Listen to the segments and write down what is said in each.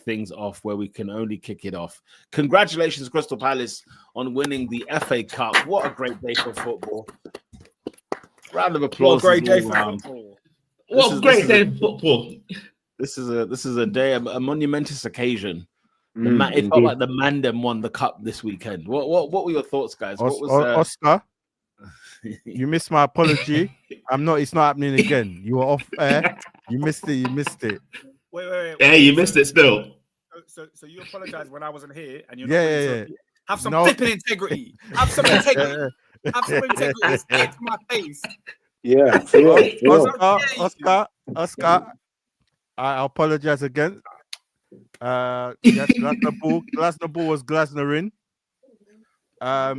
things off where we can only kick it off. Congratulations, Crystal Palace, on winning the FA Cup. What a great day for football. Round of applause. What a great day for football. What a great day for football. This is a day, a monumentous occasion. It felt indeed. like the Mandem won the cup this weekend. What were your thoughts, guys? What was Oscar? You missed my apology. It's not happening again. You were off air. You missed it. Wait. Yeah, you missed it still. So you apologize when I wasn't here, and you're Yeah. Have some flipping integrity. Have some integrity. Have some integrity. Say it to my face. Yeah. Oscar. I apologize again. Yes, Glasner ball was Glasner in.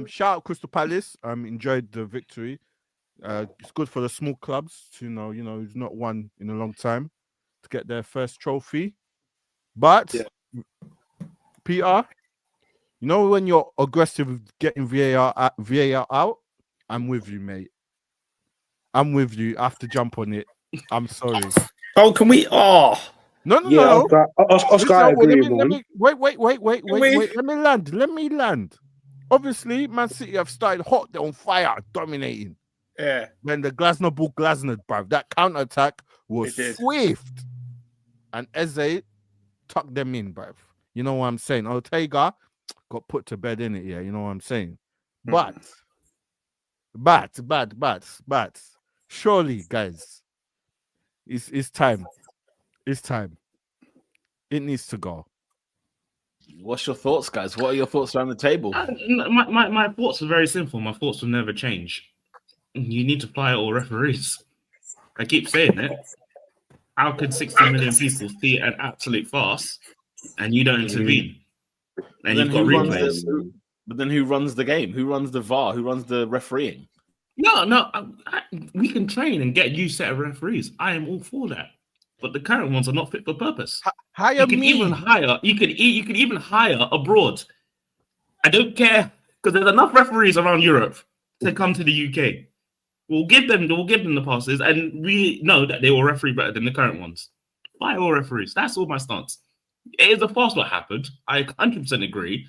Shout out Crystal Palace. Enjoyed the victory. It's good for the small clubs to who's not won in a long time to get their first trophy. But Peter, when you're aggressive with getting VAR out, I'm with you, mate. I'm with you. I have to jump on it. I'm sorry. Oh, can we? Oh. No. Oscar, I agree, wait. Let me land. Obviously, Man City have started hot. They're on fire, dominating. Yeah. When the Glasner ball Glasner, bruv, that counter attack was swift, and Eze tucked them in, bruv. You know what I'm saying? Ortega got put to bed in it. Yeah, you know what I'm saying. But, surely, guys, it's time. It's time. It needs to go. What's your thoughts, guys? What are your thoughts around the table? My thoughts are very simple. My thoughts will never change. You need to fire all referees. I keep saying it. How could 60 million people see an absolute farce and you don't intervene? And you've got replays. But then who runs the game? Who runs the VAR? Who runs the refereeing? No. We can train and get a new set of referees. I am all for that. But the current ones are not fit for purpose. You can even hire abroad. I don't care because there's enough referees around Europe to come to the UK. We'll give them the passes, and we know that they will referee better than the current ones. Fire all referees. That's all my stance. It is a farce what happened. I 100% agree,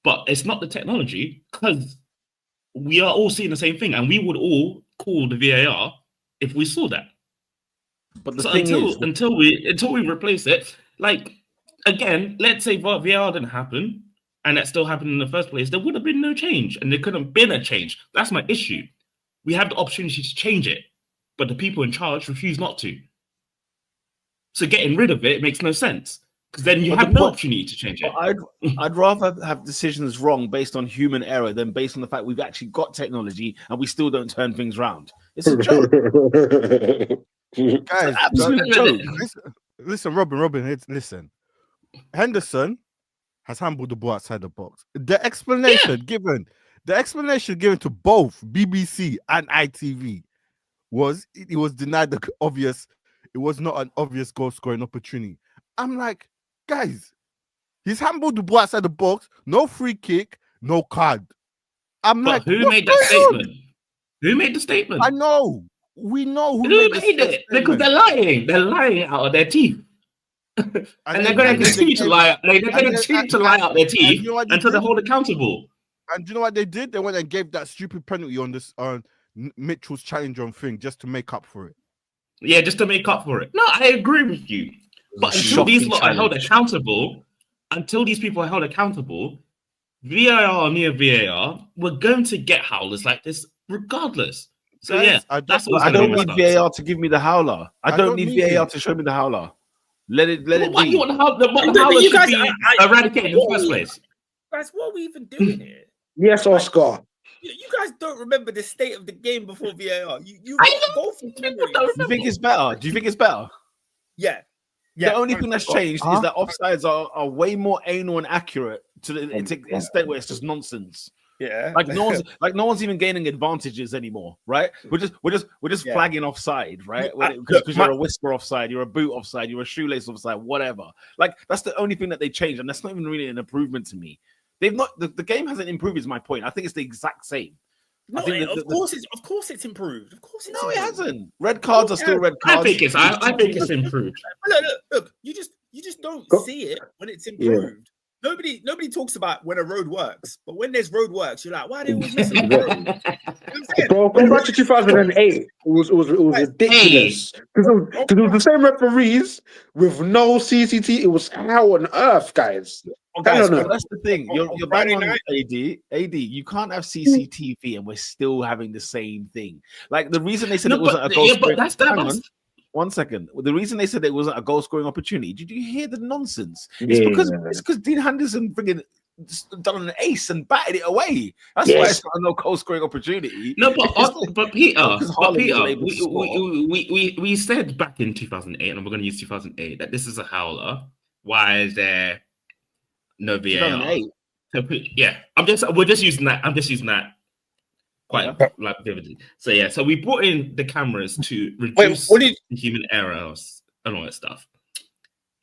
but it's not the technology because we are all seeing the same thing, and we would all call the VAR if we saw that. But the thing is, until we replace it, like again, let's say VAR didn't happen, and that still happened in the first place, there would have been no change, and there couldn't have been a change. That's my issue. We have the opportunity to change it, but the people in charge refuse not to. So getting rid of it makes no sense because then you have no opportunity to change it. I'd rather have decisions wrong based on human error than based on the fact we've actually got technology and we still don't turn things around. It's a joke. Guys, absolute joke. Listen, Robin, listen. Henderson has handled the ball outside the box. The explanation given to both BBC and ITV was it was denied the obvious. It was not an obvious goal scoring opportunity. I'm like, guys, he's handled the ball outside the box. No free kick, no card. But who made that statement? Who made the statement? I know. We know who made it because they're lying. They're lying out of their teeth. and they're going to continue to lie. They're going to continue to lie out their teeth until they're held accountable. And do you know what they did? They went and gave that stupid penalty on Mitchell's challenge on thing just to make up for it. Yeah, just to make up for it. No, I agree with you. But until these people are held accountable, VAR or near VAR, we're going to get howlers like this regardless. So Guys, yeah, I don't need VAR to give me the howler. I don't need VAR to show me the howler. Let it be. You want the howler should be eradicated in the first place. Guys, what are we even doing here? Yes, Oscar. You guys don't remember the state of the game before VAR. You go from memory. Do you think it's better? Yeah. The only thing that's changed is that offsides are way more anal and accurate to the extent where it's just nonsense. Yeah, no one's even gaining advantages anymore, right? We're just flagging offside, right? Because you're a whisper offside, you're a boot offside, you're a shoelace offside, whatever. Like that's the only thing that they changed, and that's not even really an improvement to me. They've not the game hasn't improved. Is my point. I think it's the exact same. No, of course it's improved. Of course it's it hasn't. Red cards are still red cards. I think it's improved. Look. You just You just don't Go- see it when it's Yeah. improved. Nobody talks about when a road works, but when there's road works, you're like, why are they always messing with the road? You know what I'm saying? Bro, go back to 2008. It was ridiculous because it was the same referees with no CCT. It was hell on earth, guys. Guys, But that's the thing. You're Friday bang on night- AD. You can't have CCTV and we're still having the same thing. Like the reason they said it wasn't a goal scoring. Hang on. 1 second. The reason they said it wasn't a goal scoring opportunity. Did you hear the nonsense? It's because Dean Henderson friggin' done an ace and batted it away. That's why it's not a no goal scoring opportunity. No, but Peter, we said back in 2008, and we're going to use 2008, that this is a howler. Why is there no VAR? 2008. Yeah, we're just using that. I'm just using that quite like vividly. So yeah, so we brought in the cameras to reduce the human errors and all that stuff.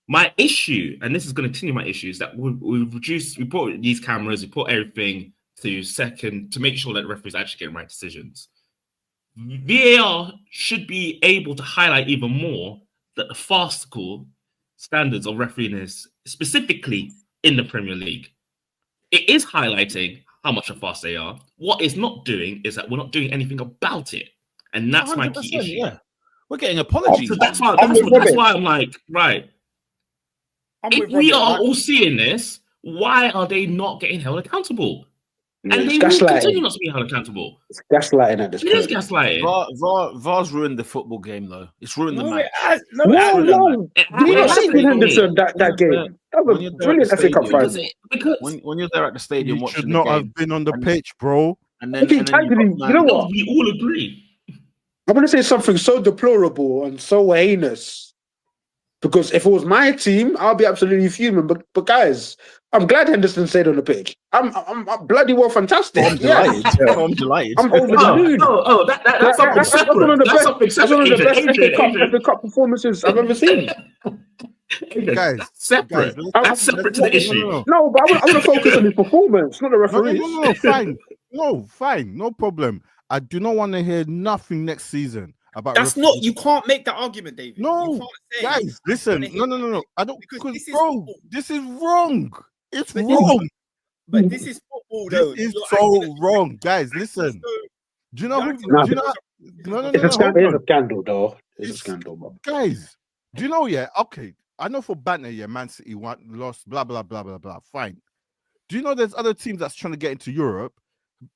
My issue, and this is going to continue my issue, is that we brought these cameras, we put everything to make sure that the referees actually get the right decisions. VAR should be able to highlight even more that the farcical standards of refereeing is specifically in the Premier League. It is highlighting how much of fast they are. What it's not doing is that we're not doing anything about it. And that's my key issue. Yeah. We're getting apologies. So that's why I'm like, right. If we are all seeing this, why are they not getting held accountable? Yeah, and they will continue not to be held accountable. It's gaslighting at this point. It is gaslighting. VAR's ruined the football game, though. It's ruined the match. No. Did you not see Henderson that game? That was brilliant FA Cup final. Because when you're there at the stadium watching should not have been on the pitch, bro. And then you know what? We all agree. I'm going to say something so deplorable and so heinous. Because if it was my team, I'll be absolutely fuming. But guys, I'm glad Henderson stayed on the pitch. I'm bloody well fantastic. I'm delighted. I'm over the moon. That's something separate. That's something That's one of the best separate. FA Cup performances I've ever seen. Guys, separate. That's separate to the issue. No, but I want to focus on his performance, not the referee. No, fine. Fine, no problem. I do not want to hear nothing next season about. That's not. You can't make that argument, David. No, you can't say, guys, listen. No. I don't. Because this is wrong. It's but wrong. But this is football, though. This is so wrong, guys. Listen. Do you know who? No. It's a scandal, though. It's a scandal, bro. Guys. Do you know? Yeah. Okay. I know for banter, yeah, Man City lost, blah blah blah blah blah. Fine. Do you know there's other teams that's trying to get into Europe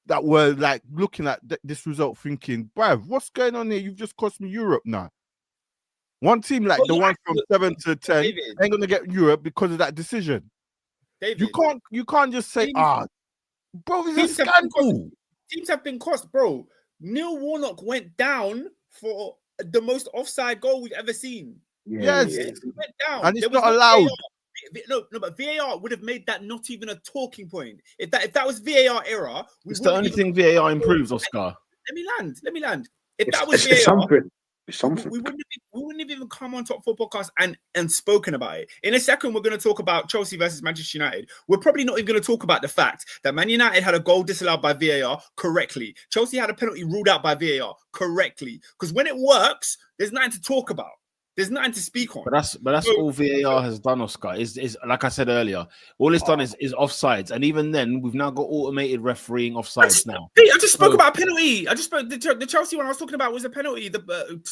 that were like looking at this result, thinking, "Bruv, what's going on here? You've just cost me Europe now." One team like the one from 7 to 10 ain't gonna get Europe because of that decision. David, You can't just say, bro, it's a scandal. Teams have been cost, bro. Neil Warnock went down for the most offside goal we've ever seen. Yes, he went down, and it's not allowed. No, but VAR would have made that not even a talking point. If that was VAR era, it's the only thing VAR improves, Oscar. Let me land. If that was VAR, something. We wouldn't have even come on Top 4 Podcast and spoken about it. In a second, we're going to talk about Chelsea versus Manchester United. We're probably not even going to talk about the fact that Man United had a goal disallowed by VAR correctly. Chelsea had a penalty ruled out by VAR correctly. Because when it works, there's nothing to talk about. There's nothing to speak on. But that's all VAR has done, Oscar. Is like I said earlier, all it's done is offsides, and even then, we've now got automated refereeing offsides now. I just spoke about a penalty. I just spoke the Chelsea one I was talking about was a penalty. The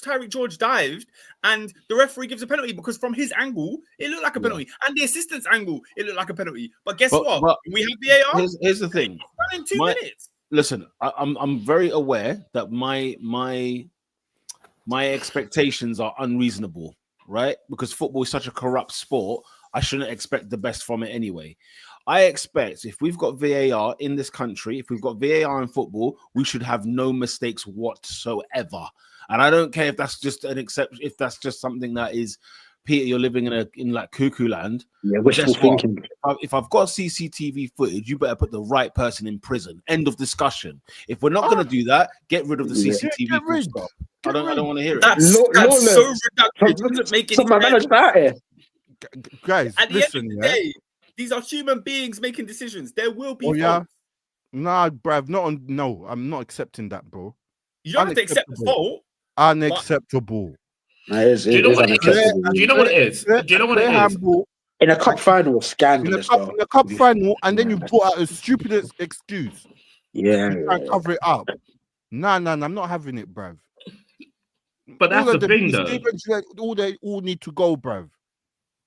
Tyreek George dived, and the referee gives a penalty because from his angle it looked like a penalty, and the assistant's angle it looked like a penalty. But guess what? But we have VAR. Here's the thing. In 2 minutes. Listen, I'm very aware that my expectations are unreasonable, right? Because football is such a corrupt sport, I shouldn't expect the best from it anyway. I expect if we've got VAR in this country, if we've got VAR in football, we should have no mistakes whatsoever. And I don't care if that's just an exception, if that's just something that is, Peter, you're living in like cuckoo land. Yeah, wishful thinking. If I've got CCTV footage, you better put the right person in prison. End of discussion. If we're not going to do that, get rid of the CCTV. Stop. I don't want to hear it. That's so reductive. Doesn't make any sense. Guys, at the end of the day, these are human beings making decisions. There will be faults. Nah, bruv, I'm not accepting that, bro. You don't have to accept the fault. Unacceptable. Do you know what it is? Do you know what it is? Do you know what it is? In a cup final, scandalous. In a cup final, and then you brought out a stupid excuse. Yeah. You try and cover it up. Nah, I'm not having it, bruv. But that's the thing, though. They all need to go, bruv.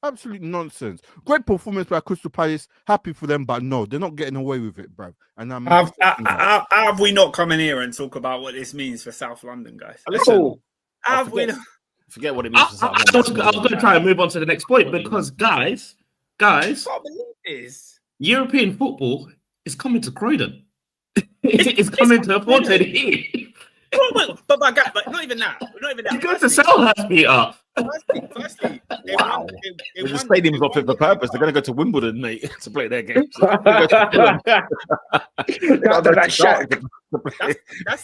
Absolute nonsense. Great performance by Crystal Palace. Happy for them, but no, they're not getting away with it, bruv. And have we not come in here and talk about what this means for South London, guys? Listen, have we not? Forget what it means for South London. I was going to try and move on to the next point because, guys, I can't believe this. European football is coming to Croydon. It's coming to a Porto here. But not even that. You go to Selhurst, Peter. Firstly, the stadium's not fit for purpose. They're going to go to Wimbledon, mate, to play their games. That's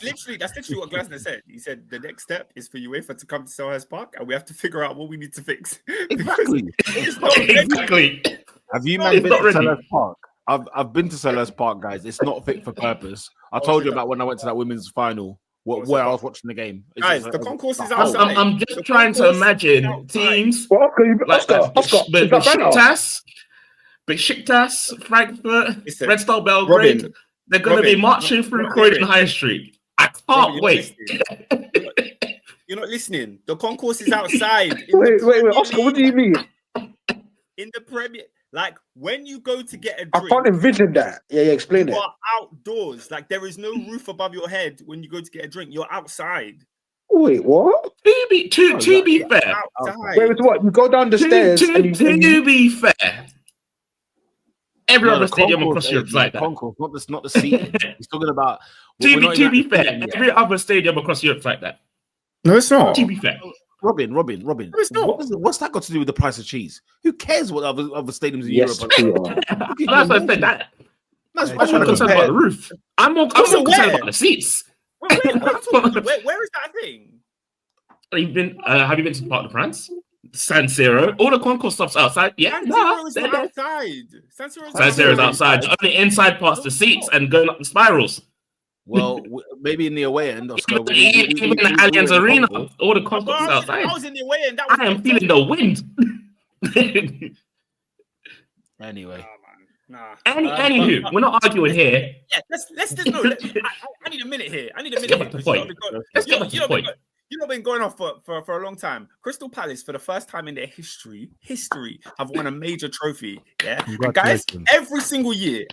literally what Glasner said. He said the next step is for UEFA to come to Selhurst Park, and we have to figure out what we need to fix. Exactly. Have you been to Selhurst Park? I've been to Selhurst Park, guys. It's not fit for purpose. I told you about when I went to that women's final. Where I was watching the game. Guys, the concourse is outside. I'm just trying to imagine teams Oscar, Besiktas, Frankfurt, Red Star Belgrade. They're going to be marching through Croydon High Street. I can't wait. You're not listening. The concourse is outside. Wait, Oscar, what do you mean? In the Premier, like when you go to get a drink, I can't envision that. Yeah, explain it. You are outdoors. Like there is no roof above your head when you go to get a drink. You're outside. Wait, what? To be fair. Wait, what? You go down the stairs. To be fair. Every other stadium across Europe is like that. Concourse, not the seat. He's talking about. To be fair, every other stadium across Europe is like that. No, it's not. To be fair. Robin. What's that got to do with the price of cheese? Who cares what other stadiums in Europe are? That's what I said. I'm more concerned about the roof. I'm more concerned about the seats. Where is that thing? Have you been to the Parc de France? San Siro? All the concourse stuff's outside. Yeah, San Siro is outside. San Siro is outside. Only inside parts, the seats and going up the spirals. Well, maybe in the away end. Even the Allianz Arena, all the concourse outside. I was in the away end. I am feeling the wind. Anyway. Anywho, we're not arguing here. Yeah, let's no. I need a minute here. Let's get back to the point. You've not been going off for a long time. Crystal Palace, for the first time in their history, have won a major trophy. Yeah, and guys, every single year,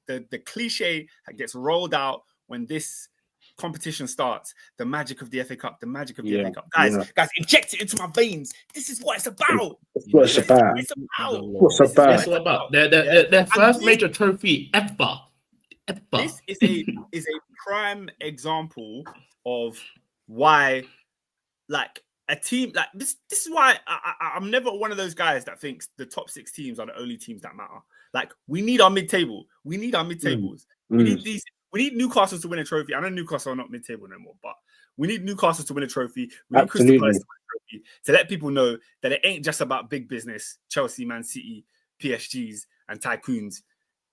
the cliche gets rolled out when this competition starts. The magic of the FA Cup, the magic of the FA Cup. Guys, inject it into my veins. This is what it's about. What's it about? Their first major trophy ever. This is a prime example of why, like, a team like this is why I'm never one of those guys that thinks the top 6 teams are the only teams that matter. Like, we need our mid-table. We need our mid-tables. We need Newcastle to win a trophy. I know Newcastle are not mid-table no more, but we need Newcastle to win a trophy. We need Crystal Palace to win a trophy to let people know that it ain't just about big business, Chelsea, Man City, PSGs, and tycoons.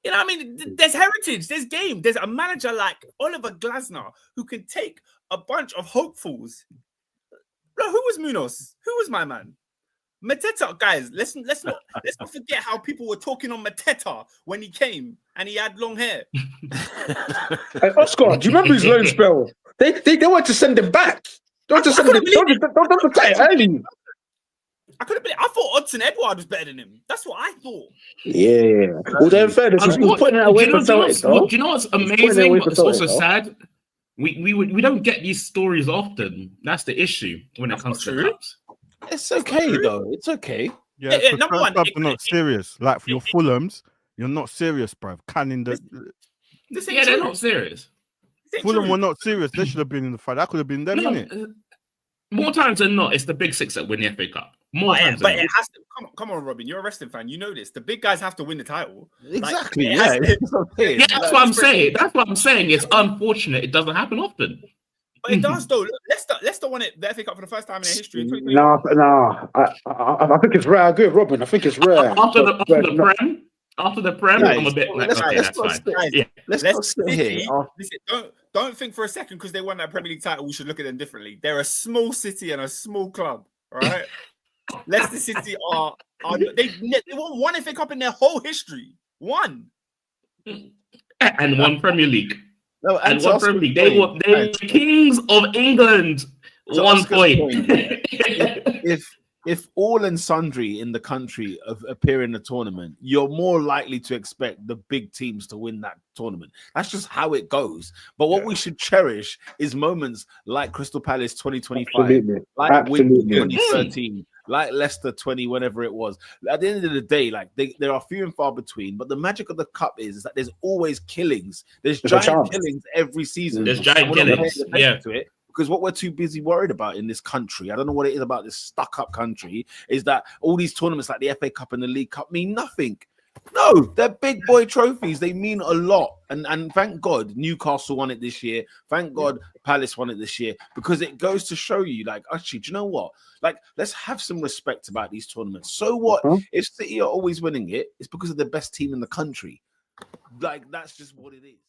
You know what I mean? There's heritage, there's game. There's a manager like Oliver Glasner who can take a bunch of hopefuls. Who was Muñoz? Who was my man? Mateta, guys. Let's not forget how people were talking on Mateta when he came and he had long hair. Hey, Oscar, do you remember his loan spell? They wanted to send him back. Don't send him. Don't say it early. I thought Odson Edward was better than him. That's what I thought. Yeah. Well, then fairness, he's putting it away for Celtic. Do you know what's amazing? But it's also sad. We don't get these stories often. That's the issue when it comes to cups. It's okay though. It's okay. Yeah, number one, they're not serious. Like for your Fulhams, you're not serious, bruv. They're not serious. Fulham were not serious. They should have been in the fight. That could have been them, innit? More times than not, it's the big 6 that win the FA Cup. More times than not. It has to come on, Robin. You're a wrestling fan. You know this. The big guys have to win the title. Exactly. That's what I'm saying. That's what I'm saying. It's unfortunate. It doesn't happen often. But it does, though. Look, Leicester won the FA Cup for the first time in their history. No. I think it's rare. I agree with Robin. I think it's rare. After the After the Prem, I'm a bit like, okay, that's fine. Let's sit here. Listen, don't think for a second because they won that Premier League title, we should look at them differently. They're a small city and a small club, all right? Leicester City they won one FA Cup in their whole history. One. And one Premier League. No, and one Premier League. They were kings of England. So 1 point. If all and sundry in the country appear in the tournament, you're more likely to expect the big teams to win that tournament. That's just how it goes. But what we should cherish is moments like Crystal Palace 2025, like Wigan 2013, like Leicester 20, whenever it was. At the end of the day, like there are few and far between. But the magic of the cup is that there's always killings. There's giant killings every season. There's giant killings. To it. Because what we're too busy worried about in this country, I don't know what it is about this stuck-up country, is that all these tournaments like the FA Cup and the League Cup mean nothing. No, they're big boy trophies. They mean a lot. And thank God Newcastle won it this year. Thank God Palace won it this year. Because it goes to show you, like, actually, do you know what? Like, let's have some respect about these tournaments. So what? If City are always winning it, it's because of the best team in the country. Like, that's just what it is.